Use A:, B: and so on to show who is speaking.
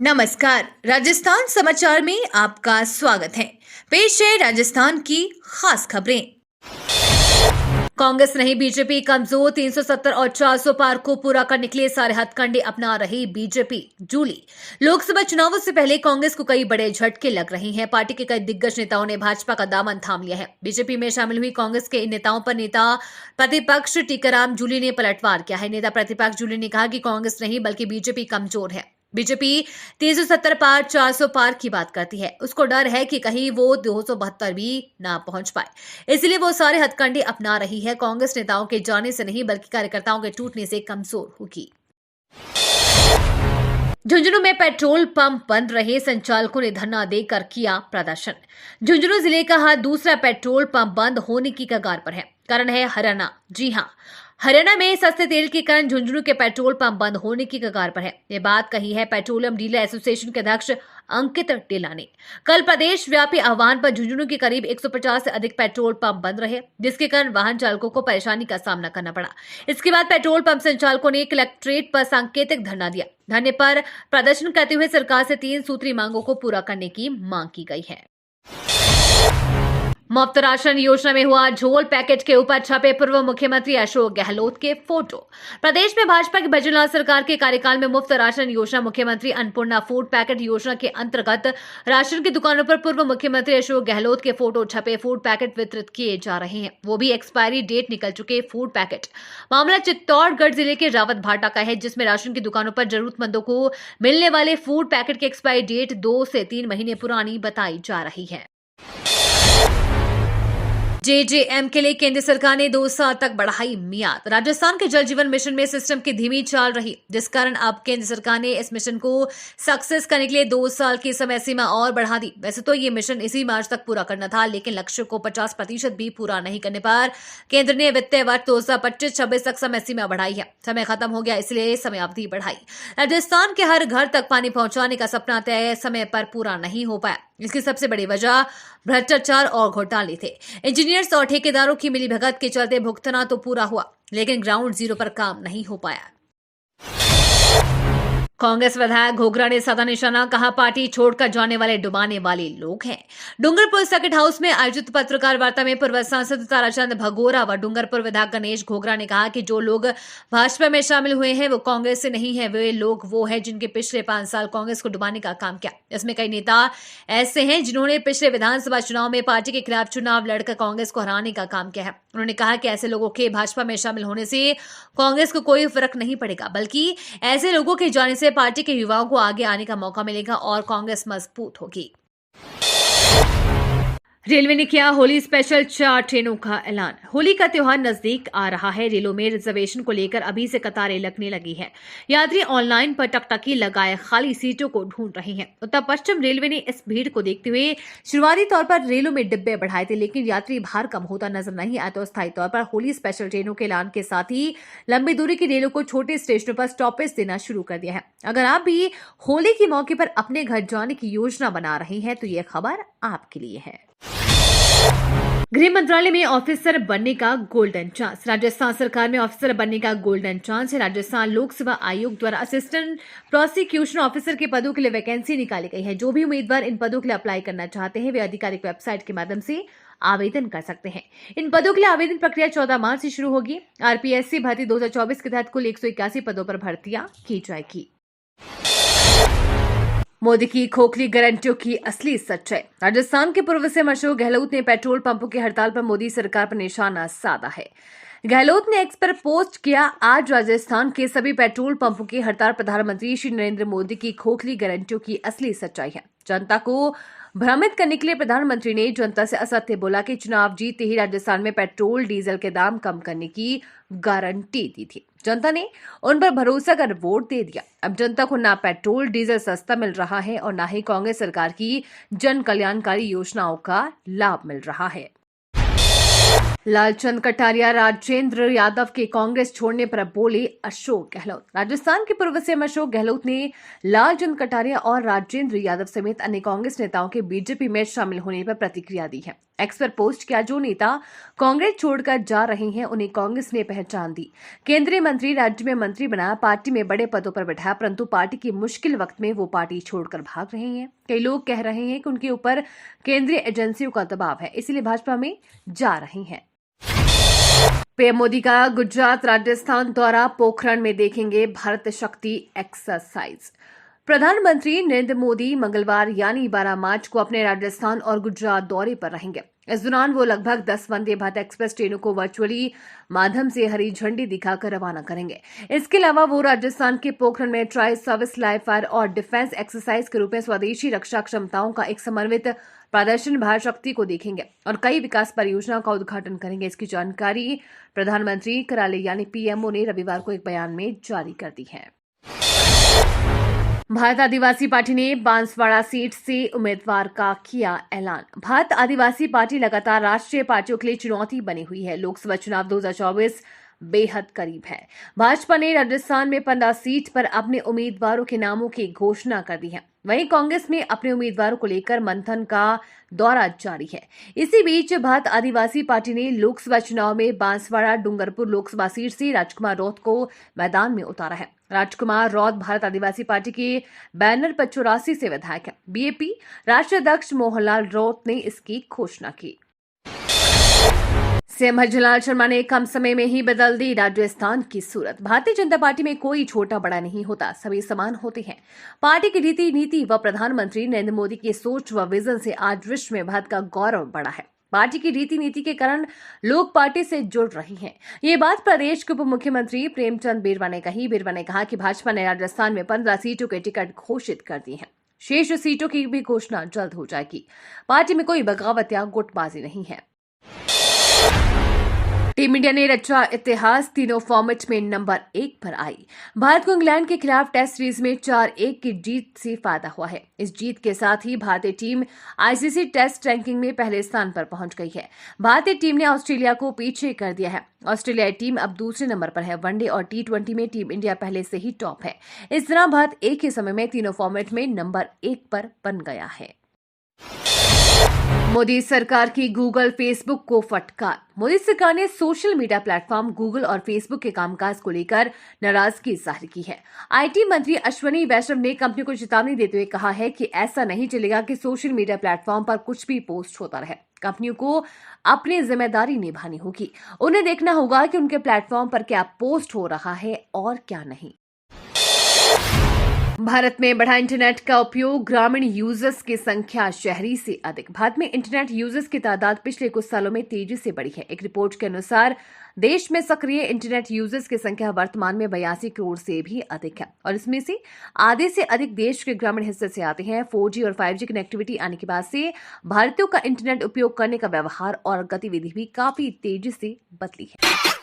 A: नमस्कार, राजस्थान समाचार में आपका स्वागत है। पेश है राजस्थान की खास खबरें। कांग्रेस नहीं बीजेपी कमजोर, 370 और 400 पार को पूरा करने के लिए सारे हथकंडे अपना रही बीजेपी। जूली लोकसभा चुनावों से पहले कांग्रेस को कई बड़े झटके लग रहे हैं। पार्टी के कई दिग्गज नेताओं ने भाजपा का दामन थाम लिया है। बीजेपी में शामिल हुई कांग्रेस के इन नेताओं पर नेता प्रतिपक्ष टीकाराम जूली ने पलटवार किया है। नेता प्रतिपक्ष जूली ने कहा कि कांग्रेस नहीं बल्कि बीजेपी कमजोर है। बीजेपी 370 पार 400 पार की बात करती है। उसको डर है कि कहीं वो 272 भी ना पहुंच पाए, इसलिए वो सारे हथकंडे अपना रही है। कांग्रेस नेताओं के जाने से नहीं बल्कि कार्यकर्ताओं के टूटने से कमजोर होगी। झुंझुनू में पेट्रोल पंप बंद रहे, संचालकों ने धरना देकर किया प्रदर्शन। झुंझुनू जिले का हर दूसरा पेट्रोल पंप बंद होने की कगार पर है। कारण है हरियाणा। जी हां, हरियाणा में सस्ते तेल के कारण झुंझुनू के पेट्रोल पंप बंद होने की कगार पर है। ये बात कही है पेट्रोलियम डीलर एसोसिएशन के अध्यक्ष अंकित टेला ने। कल प्रदेश व्यापी आह्वान पर झुंझुनू के करीब 150 से अधिक पेट्रोल पंप बंद रहे, जिसके कारण वाहन चालकों को परेशानी का सामना करना पड़ा। इसके बाद पेट्रोल पंप संचालकों ने कलेक्ट्रेट पर सांकेतिक धरना दिया। धरने पर प्रदर्शन करते हुए सरकार से 3 सूत्री मांगों को पूरा करने की मांग की गई है। मुफ्त राशन योजना में हुआ झोल, पैकेट के ऊपर छपे पूर्व मुख्यमंत्री अशोक गहलोत के फोटो। प्रदेश में भाजपा की भजनलाल सरकार के कार्यकाल में मुफ्त राशन योजना, मुख्यमंत्री अन्नपूर्णा फूड पैकेट योजना के अंतर्गत राशन की दुकानों पर पूर्व मुख्यमंत्री अशोक गहलोत के फोटो छपे फूड पैकेट वितरित किए जा रहे हैं, वो भी एक्सपायरी डेट निकल चुके फूड पैकेट। मामला चित्तौड़गढ़ जिले के रावत भाटा का है, जिसमें राशन की दुकानों पर जरूरतमंदों को मिलने वाले फूड पैकेट की एक्सपायरी डेट 2 से 3 महीने पुरानी बताई जा रही है। जेजेएम के लिए केंद्र सरकार ने 2 साल तक बढ़ाई मियाद। राजस्थान के जल जीवन मिशन में सिस्टम की धीमी चाल रही, जिस कारण अब केंद्र सरकार ने इस मिशन को सक्सेस करने के लिए 2 साल की समय सीमा और बढ़ा दी। वैसे तो ये मिशन इसी मार्च तक पूरा करना था, लेकिन लक्ष्य को 50% भी पूरा नहीं करने पर केंद्र ने वित्तीय वर्ष 2025-26 तक समय सीमा बढ़ाई है। समय खत्म हो गया, इसलिए समय अवधि बढ़ाई। राजस्थान के हर घर तक पानी पहुंचाने का सपना तय समय पर पूरा नहीं हो पाया। इसकी सबसे बड़ी वजह भ्रष्टाचार और घोटाले थे। इंजीनियर्स और ठेकेदारों की मिलीभगत के चलते भुगतना तो पूरा हुआ, लेकिन ग्राउंड जीरो पर काम नहीं हो पाया। कांग्रेस विधायक घोगरा ने साधा निशाना, कहा पार्टी छोड़कर जाने वाले डुबाने वाले लोग हैं। डूंगरपुर सर्किट हाउस में आयोजित पत्रकार वार्ता में पूर्व सांसद ताराचंद भगोरा व डूंगरपुर विधायक गणेश घोगरा ने कहा कि जो लोग भाजपा में शामिल हुए हैं वो कांग्रेस से नहीं है। वे लोग वो हैं जिनके पिछले 5 साल कांग्रेस को डुबाने का काम किया। इसमें कई नेता ऐसे हैं जिन्होंने पिछले विधानसभा चुनाव में पार्टी के खिलाफ चुनाव लड़कर कांग्रेस को हराने का काम किया है। उन्होंने कहा कि ऐसे लोगों के भाजपा में शामिल होने से कांग्रेस को कोई फर्क नहीं पड़ेगा, बल्कि ऐसे लोगों के जाने से पार्टी के युवाओं को आगे आने का मौका मिलेगा और कांग्रेस मजबूत होगी। रेलवे ने किया होली स्पेशल 4 ट्रेनों का ऐलान। होली का त्योहार नजदीक आ रहा है। रेलों में रिजर्वेशन को लेकर अभी से कतारें लगने लगी हैं। यात्री ऑनलाइन पर टकटकी लगाए खाली सीटों को ढूंढ रहे हैं। उत्तर पश्चिम रेलवे ने इस भीड़ को देखते हुए शुरुआती तौर पर रेलों में डिब्बे बढ़ाए थे, लेकिन यात्री भार कम होता नजर नहीं आया तो स्थायी तौर पर होली स्पेशल ट्रेनों के ऐलान के साथ ही लंबी दूरी की रेलों को छोटे स्टेशनों पर स्टॉपेज देना शुरू कर दिया है। अगर आप भी होली के मौके पर अपने घर जाने की योजना बना रहे हैं तो ये खबर आपके लिए है। गृह मंत्रालय में ऑफिसर बनने का गोल्डन चांस। राजस्थान सरकार में ऑफिसर बनने का गोल्डन चांस है। राजस्थान लोक सेवा आयोग द्वारा असिस्टेंट प्रोसिक्यूशन ऑफिसर के पदों के लिए वैकेंसी निकाली गई है। जो भी उम्मीदवार इन पदों के लिए अप्लाई करना चाहते हैं वे आधिकारिक वेबसाइट के माध्यम से आवेदन कर सकते हैं। इन पदों के लिए आवेदन प्रक्रिया 14 मार्च से शुरू होगी। आरपीएससी भर्ती 2024 के तहत कुल 181 पदों पर भर्तियां की जाएगी। मोदी की खोखली गारंटियों की असली सच्चाई। राजस्थान के पूर्व सीएम अशोक गहलोत ने पेट्रोल पंपों की हड़ताल पर मोदी सरकार पर निशाना साधा है। गहलोत ने एक्स पर पोस्ट किया, आज राजस्थान के सभी पेट्रोल पंपों की हड़ताल प्रधानमंत्री श्री नरेंद्र मोदी की खोखली गारंटियों की असली सच्चाई है। जनता को भ्रमित करने के लिए प्रधानमंत्री ने जनता से असत्य बोला कि चुनाव जीतते ही राजस्थान में पेट्रोल डीजल के दाम कम करने की गारंटी दी थी। जनता ने उन पर भरोसा कर वोट दे दिया। अब जनता को ना पेट्रोल डीजल सस्ता मिल रहा है और ना ही कांग्रेस सरकार की जन कल्याणकारी योजनाओं का लाभ मिल रहा है। लालचंद कटारिया राजेंद्र यादव के कांग्रेस छोड़ने पर बोले अशोक गहलोत। राजस्थान के पूर्व सीएम अशोक गहलोत ने लालचंद कटारिया और राजेंद्र यादव समेत अन्य कांग्रेस नेताओं के बीजेपी में शामिल होने पर प्रतिक्रिया दी है। एक्स पर पोस्ट किया, जो नेता कांग्रेस छोड़कर जा रहे हैं उन्हें कांग्रेस ने पहचान दी। केंद्रीय मंत्री, राज्य में मंत्री बनाया, पार्टी में बड़े पदों पर बैठाया, परंतु पार्टी की मुश्किल वक्त में वो पार्टी छोड़कर भाग रहे हैं। कई लोग कह रहे हैं कि उनके ऊपर केंद्रीय एजेंसियों का दबाव है, इसीलिए भाजपा में जा रहे हैं। पीएम मोदी का गुजरात राजस्थान दौरा, पोखरण में देखेंगे भारत शक्ति एक्सरसाइज। प्रधानमंत्री नरेंद्र मोदी मंगलवार यानी 12 मार्च को अपने राजस्थान और गुजरात दौरे पर रहेंगे। इस दौरान वो लगभग 10 वंदे भारत एक्सप्रेस ट्रेनों को वर्चुअली माध्यम से हरी झंडी दिखाकर रवाना करेंगे। इसके अलावा वो राजस्थान के पोखरण में ट्राई सर्विस लाइव फायर और डिफेंस एक्सरसाइज के रूप में स्वदेशी रक्षा क्षमताओं का एक समन्वित प्रदर्शन भारत शक्ति को देखेंगे और कई विकास परियोजनाओं का उद्घाटन करेंगे। इसकी जानकारी प्रधानमंत्री कार्यालय यानी पीएमओ ने रविवार को एक बयान में जारी कर दी है। भारत आदिवासी पार्टी ने बांसवाड़ा सीट से उम्मीदवार का किया ऐलान। भारत आदिवासी पार्टी लगातार राष्ट्रीय पार्टियों के लिए चुनौती बनी हुई है। लोकसभा चुनाव 2024 बेहद करीब है। भाजपा ने राजस्थान में 15 सीट पर अपने उम्मीदवारों के नामों की घोषणा कर दी है। वहीं कांग्रेस में अपने उम्मीदवारों को लेकर मंथन का दौरा जारी है। इसी बीच भारत आदिवासी पार्टी ने लोकसभा चुनाव में बांसवाड़ा डूंगरपुर लोकसभा सीट से राजकुमार रौत को मैदान में उतारा है। राजकुमार रौत भारत आदिवासी पार्टी के बैनर पर 84 से विधायक है। बीएपी राष्ट्रीय अध्यक्ष मोहनलाल रौत ने इसकी घोषणा की। सीएम भजनलाल शर्मा ने कम समय में ही बदल दी राजस्थान की सूरत। भारतीय जनता पार्टी में कोई छोटा बड़ा नहीं होता, सभी समान होते हैं। पार्टी की रीति नीति व प्रधानमंत्री नरेंद्र मोदी की सोच व विजन से आज विश्व में भारत का गौरव बढ़ा है। पार्टी की रीति नीति के कारण लोग पार्टी से जुड़ रहे हैं। ये बात प्रदेश के उप मुख्यमंत्री प्रेमचंद बिरवा ने कही। बिरवा ने कहा कि भाजपा ने राजस्थान में 15 सीटों के टिकट घोषित कर दी हैं। शेष सीटों की भी घोषणा जल्द हो जाएगी। पार्टी में कोई बगावत या गुटबाजी नहीं है। टीम इंडिया ने रचा इतिहास, तीनों फॉर्मेट में नंबर 1 पर आई। भारत को इंग्लैंड के खिलाफ टेस्ट सीरीज में 4-1 की जीत से फायदा हुआ है। इस जीत के साथ ही भारतीय टीम आईसीसी टेस्ट रैंकिंग में पहले स्थान पर पहुंच गई है। भारतीय टीम ने ऑस्ट्रेलिया को पीछे कर दिया है। ऑस्ट्रेलियाई टीम अब दूसरे नंबर पर है। वनडे और T20 में टीम इंडिया पहले से ही टॉप है। इस तरह भारत एक ही समय में तीनों फॉर्मेट में नंबर 1 पर बन गया है। मोदी सरकार की गूगल फेसबुक को फटकार। मोदी सरकार ने सोशल मीडिया प्लेटफॉर्म गूगल और फेसबुक के कामकाज को लेकर नाराजगी जाहिर की है। आईटी मंत्री अश्विनी वैष्णव ने कंपनी को चेतावनी देते हुए कहा है कि ऐसा नहीं चलेगा कि सोशल मीडिया प्लेटफॉर्म पर कुछ भी पोस्ट होता रहे। कंपनियों को अपनी जिम्मेदारी निभानी होगी। उन्हें देखना होगा कि उनके प्लेटफॉर्म पर क्या पोस्ट हो रहा है और क्या नहीं। भारत में बढ़ा इंटरनेट का उपयोग, ग्रामीण यूजर्स की संख्या शहरी से अधिक। भारत में इंटरनेट यूजर्स की तादाद पिछले कुछ सालों में तेजी से बढ़ी है। एक रिपोर्ट के अनुसार देश में सक्रिय इंटरनेट यूजर्स की संख्या वर्तमान में 82 करोड़ से भी अधिक है और इसमें से आधे से अधिक देश के ग्रामीण हिस्से से आते हैं। 4G और 5G कनेक्टिविटी आने के बाद से भारतीयों का इंटरनेट उपयोग करने का व्यवहार और गतिविधि भी काफी तेजी से बदली है।